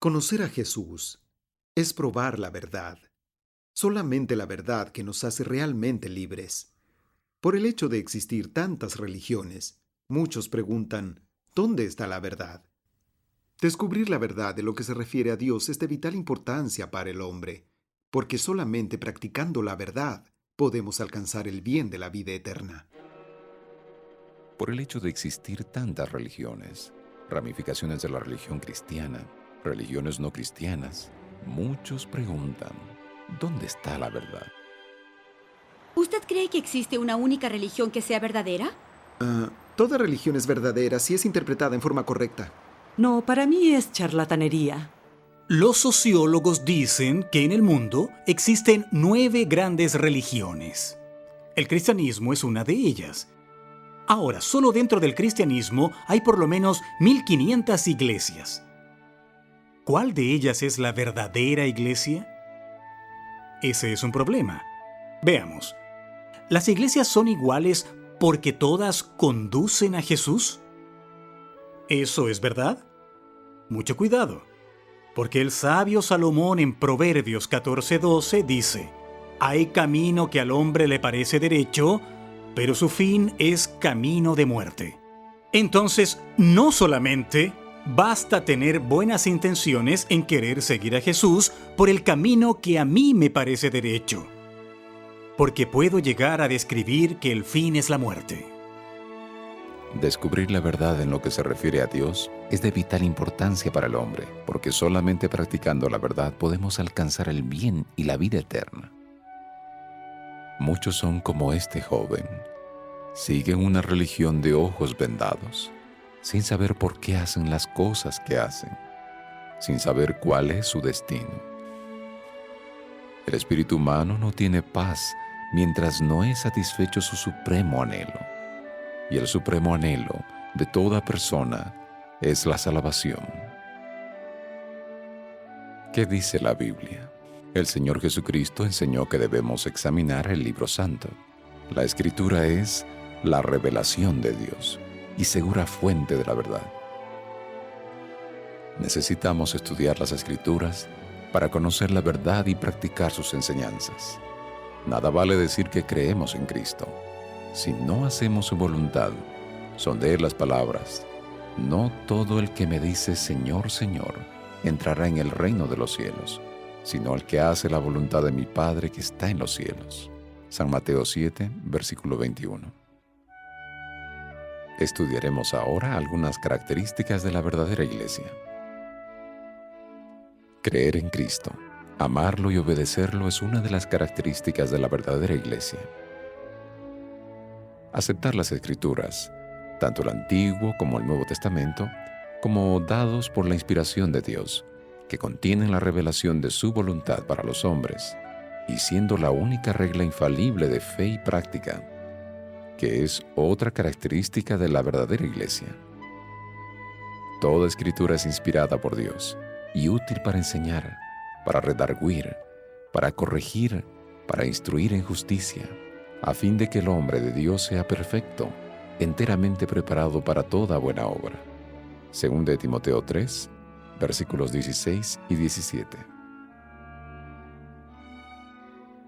Conocer a Jesús es probar la verdad. Solamente la verdad que nos hace realmente libres. Por el hecho de existir tantas religiones, muchos preguntan, ¿dónde está la verdad? Descubrir la verdad de lo que se refiere a Dios es de vital importancia para el hombre, porque solamente practicando la verdad podemos alcanzar el bien de la vida eterna. Por el hecho de existir tantas religiones, ramificaciones de la religión cristiana, religiones no cristianas, muchos preguntan, ¿dónde está la verdad? ¿Usted cree que existe una única religión que sea verdadera? Toda religión es verdadera si es interpretada en forma correcta. No, para mí es charlatanería. Los sociólogos dicen que en el mundo existen 9 grandes religiones. El cristianismo es una de ellas. Ahora, solo dentro del cristianismo hay por lo menos 1500 iglesias. ¿Cuál de ellas es la verdadera iglesia? Ese es un problema. Veamos. ¿Las iglesias son iguales porque todas conducen a Jesús? ¿Eso es verdad? Mucho cuidado, porque el sabio Salomón en Proverbios 14:12 dice: «Hay camino que al hombre le parece derecho, pero su fin es camino de muerte». Entonces, no solamente basta tener buenas intenciones en querer seguir a Jesús por el camino que a mí me parece derecho, porque puedo llegar a describir que el fin es la muerte. Descubrir la verdad en lo que se refiere a Dios es de vital importancia para el hombre, porque solamente practicando la verdad podemos alcanzar el bien y la vida eterna. Muchos son como este joven. Siguen una religión de ojos vendados, sin saber por qué hacen las cosas que hacen, sin saber cuál es su destino. El espíritu humano no tiene paz mientras no es satisfecho su supremo anhelo. Y el supremo anhelo de toda persona es la salvación. ¿Qué dice la Biblia? El Señor Jesucristo enseñó que debemos examinar el libro santo. La Escritura es la revelación de Dios y segura fuente de la verdad. Necesitamos estudiar las Escrituras para conocer la verdad y practicar sus enseñanzas. Nada vale decir que creemos en Cristo si no hacemos su voluntad. Son de él las palabras: no todo el que me dice Señor, Señor, entrará en el reino de los cielos, sino el que hace la voluntad de mi Padre que está en los cielos. San Mateo 7, versículo 21. Estudiaremos ahora algunas características de la verdadera iglesia. Creer en Cristo, amarlo y obedecerlo es una de las características de la verdadera iglesia. Aceptar las Escrituras, tanto el Antiguo como el Nuevo Testamento, como dados por la inspiración de Dios, que contienen la revelación de su voluntad para los hombres, y siendo la única regla infalible de fe y práctica, que es otra característica de la verdadera iglesia. Toda Escritura es inspirada por Dios y útil para enseñar, para redarguir, para corregir, para instruir en justicia, a fin de que el hombre de Dios sea perfecto, enteramente preparado para toda buena obra. Según de Timoteo 3, versículos 16 y 17.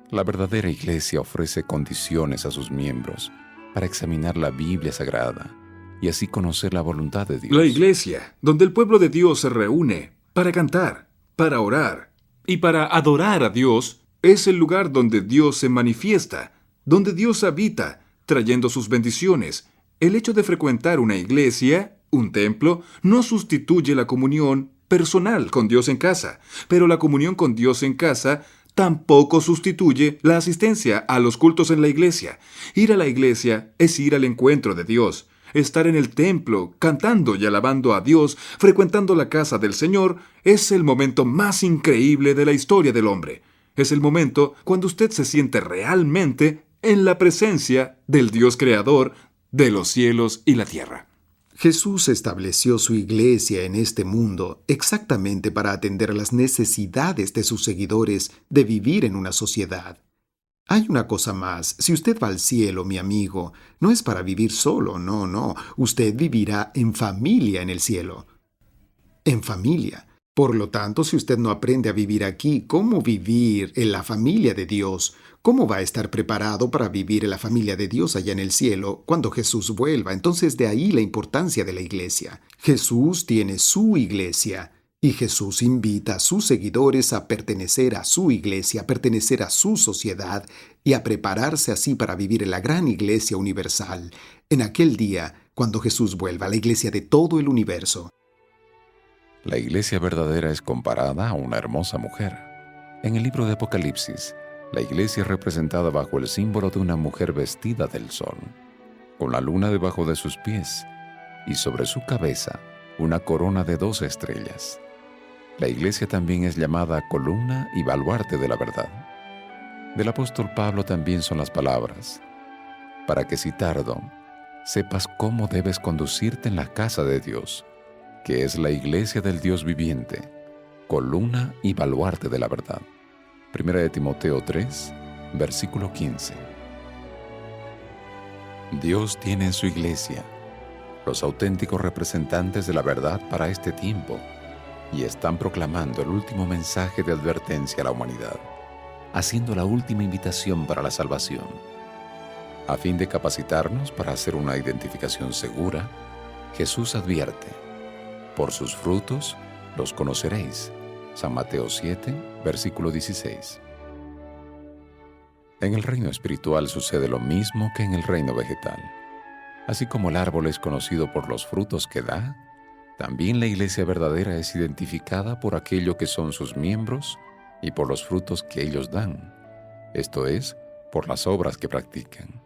La verdadera iglesia ofrece condiciones a sus miembros para examinar la Biblia Sagrada y así conocer la voluntad de Dios. La iglesia, donde el pueblo de Dios se reúne para cantar, para orar y para adorar a Dios, es el lugar donde Dios se manifiesta, donde Dios habita, trayendo sus bendiciones. El hecho de frecuentar una iglesia, un templo, no sustituye la comunión personal con Dios en casa, pero la comunión con Dios en casa tampoco sustituye la asistencia a los cultos en la iglesia. Ir a la iglesia es ir al encuentro de Dios. Estar en el templo, cantando y alabando a Dios, frecuentando la casa del Señor, es el momento más increíble de la historia del hombre. Es el momento cuando usted se siente realmente en la presencia del Dios creador de los cielos y la tierra. Jesús estableció su iglesia en este mundo exactamente para atender las necesidades de sus seguidores de vivir en una sociedad. Hay una cosa más. Si usted va al cielo, mi amigo, no es para vivir solo, no. Usted vivirá en familia en el cielo. En familia. Por lo tanto, si usted no aprende a vivir aquí, ¿cómo vivir en la familia de Dios? ¿Cómo va a estar preparado para vivir en la familia de Dios allá en el cielo cuando Jesús vuelva? Entonces, de ahí la importancia de la iglesia. Jesús tiene su iglesia y Jesús invita a sus seguidores a pertenecer a su iglesia, a pertenecer a su sociedad y a prepararse así para vivir en la gran iglesia universal, en aquel día cuando Jesús vuelva, la iglesia de todo el universo. La iglesia verdadera es comparada a una hermosa mujer. En el libro de Apocalipsis, la iglesia es representada bajo el símbolo de una mujer vestida del sol, con la luna debajo de sus pies y sobre su cabeza una corona de 12 estrellas. La iglesia también es llamada columna y baluarte de la verdad. Del apóstol Pablo también son las palabras: para que si tardo, sepas cómo debes conducirte en la casa de Dios, que es la iglesia del Dios viviente, columna y baluarte de la verdad. Primera de Timoteo 3, versículo 15. Dios tiene en su iglesia los auténticos representantes de la verdad para este tiempo y están proclamando el último mensaje de advertencia a la humanidad, haciendo la última invitación para la salvación. A fin de capacitarnos para hacer una identificación segura, Jesús advierte: por sus frutos los conoceréis. San Mateo 7, versículo 16. En el reino espiritual sucede lo mismo que en el reino vegetal. Así como el árbol es conocido por los frutos que da, también la iglesia verdadera es identificada por aquello que son sus miembros y por los frutos que ellos dan, esto es, por las obras que practican.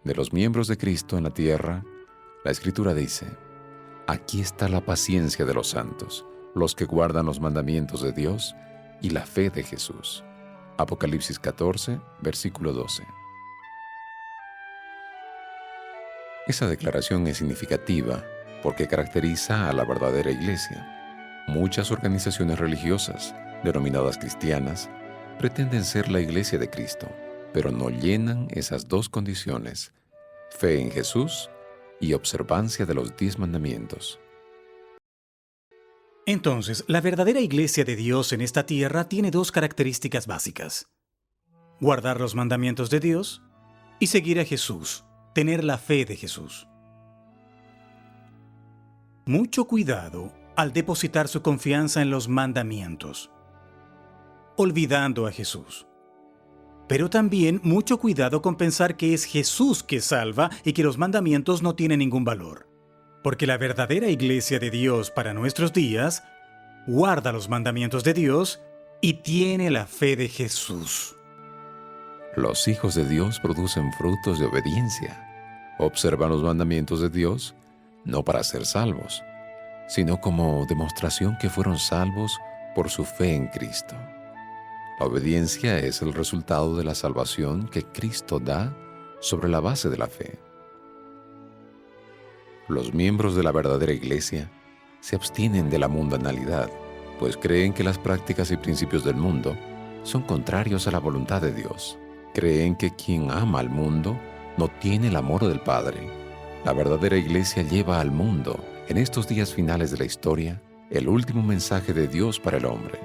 De los miembros de Cristo en la tierra, la Escritura dice: aquí está la paciencia de los santos, los que guardan los mandamientos de Dios y la fe de Jesús. Apocalipsis 14, versículo 12. Esa declaración es significativa porque caracteriza a la verdadera iglesia. Muchas organizaciones religiosas, denominadas cristianas, pretenden ser la iglesia de Cristo, pero no llenan esas dos condiciones: fe en Jesús y observancia de los 10 mandamientos. Entonces, la verdadera iglesia de Dios en esta tierra tiene dos características básicas: guardar los mandamientos de Dios y seguir a Jesús, tener la fe de Jesús. Mucho cuidado al depositar su confianza en los mandamientos, olvidando a Jesús. Pero también mucho cuidado con pensar que es Jesús que salva y que los mandamientos no tienen ningún valor. Porque la verdadera iglesia de Dios para nuestros días guarda los mandamientos de Dios y tiene la fe de Jesús. Los hijos de Dios producen frutos de obediencia. Observan los mandamientos de Dios no para ser salvos, sino como demostración que fueron salvos por su fe en Cristo. La obediencia es el resultado de la salvación que Cristo da sobre la base de la fe. Los miembros de la verdadera iglesia se abstienen de la mundanalidad, pues creen que las prácticas y principios del mundo son contrarios a la voluntad de Dios. Creen que quien ama al mundo no tiene el amor del Padre. La verdadera iglesia lleva al mundo, en estos días finales de la historia, el último mensaje de Dios para el hombre.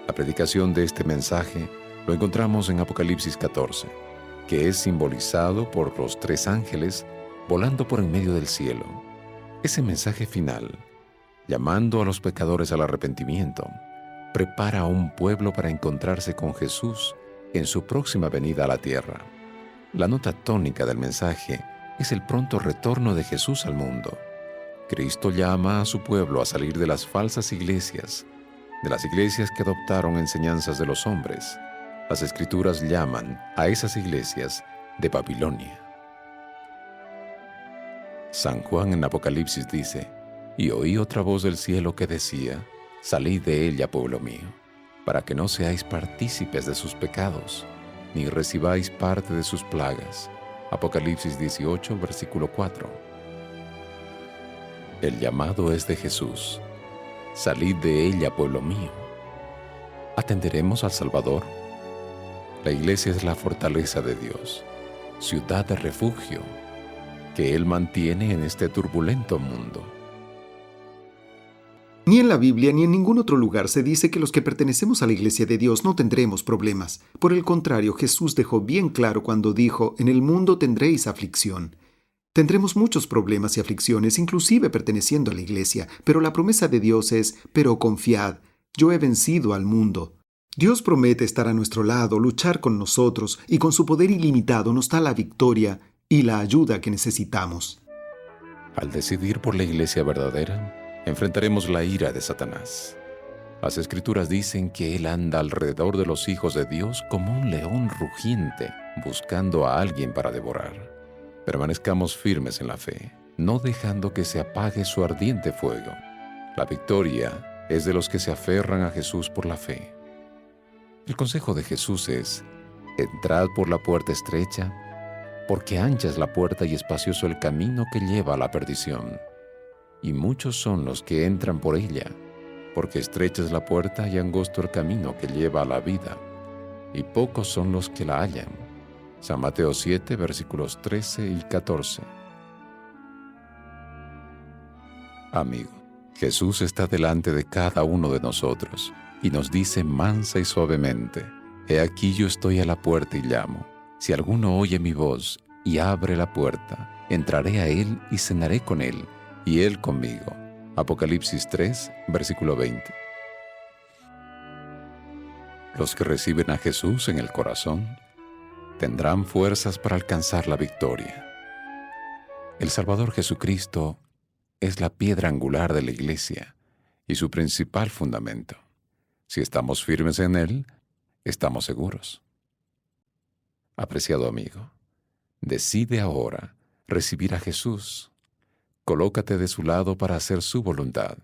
La predicación de este mensaje lo encontramos en Apocalipsis 14, que es simbolizado por los 3 ángeles volando por en medio del cielo. Ese mensaje final, llamando a los pecadores al arrepentimiento, prepara a un pueblo para encontrarse con Jesús en su próxima venida a la tierra. La nota tónica del mensaje es el pronto retorno de Jesús al mundo. Cristo llama a su pueblo a salir de las falsas iglesias, de las iglesias que adoptaron enseñanzas de los hombres. Las Escrituras llaman a esas iglesias de Babilonia. San Juan en Apocalipsis dice: y oí otra voz del cielo que decía: salid de ella, pueblo mío, para que no seáis partícipes de sus pecados, ni recibáis parte de sus plagas. Apocalipsis 18, versículo 4. El llamado es de Jesús: salid de ella, pueblo mío. ¿Atenderemos al Salvador? La iglesia es la fortaleza de Dios, ciudad de refugio, que Él mantiene en este turbulento mundo. Ni en la Biblia ni en ningún otro lugar se dice que los que pertenecemos a la Iglesia de Dios no tendremos problemas. Por el contrario, Jesús dejó bien claro cuando dijo, en el mundo tendréis aflicción. Tendremos muchos problemas y aflicciones, inclusive perteneciendo a la Iglesia, pero la promesa de Dios es, pero confiad, yo he vencido al mundo. Dios promete estar a nuestro lado, luchar con nosotros, y con su poder ilimitado nos da la victoria y la ayuda que necesitamos. Al decidir por la iglesia verdadera, enfrentaremos la ira de Satanás. Las Escrituras dicen que él anda alrededor de los hijos de Dios como un león rugiente, buscando a alguien para devorar. Permanezcamos firmes en la fe, no dejando que se apague su ardiente fuego. La victoria es de los que se aferran a Jesús por la fe. El consejo de Jesús es: entrad por la puerta estrecha, porque ancha es la puerta y espacioso el camino que lleva a la perdición. Y muchos son los que entran por ella, porque estrecha es la puerta y angosto el camino que lleva a la vida, y pocos son los que la hallan. San Mateo 7, versículos 13 y 14. Amigo, Jesús está delante de cada uno de nosotros y nos dice mansa y suavemente: He aquí yo estoy a la puerta y llamo. Si alguno oye mi voz y abre la puerta, entraré a él y cenaré con él, y él conmigo. Apocalipsis 3, versículo 20. Los que reciben a Jesús en el corazón tendrán fuerzas para alcanzar la victoria. El Salvador Jesucristo es la piedra angular de la Iglesia y su principal fundamento. Si estamos firmes en Él, estamos seguros. Apreciado amigo, decide ahora recibir a Jesús. Colócate de su lado para hacer su voluntad.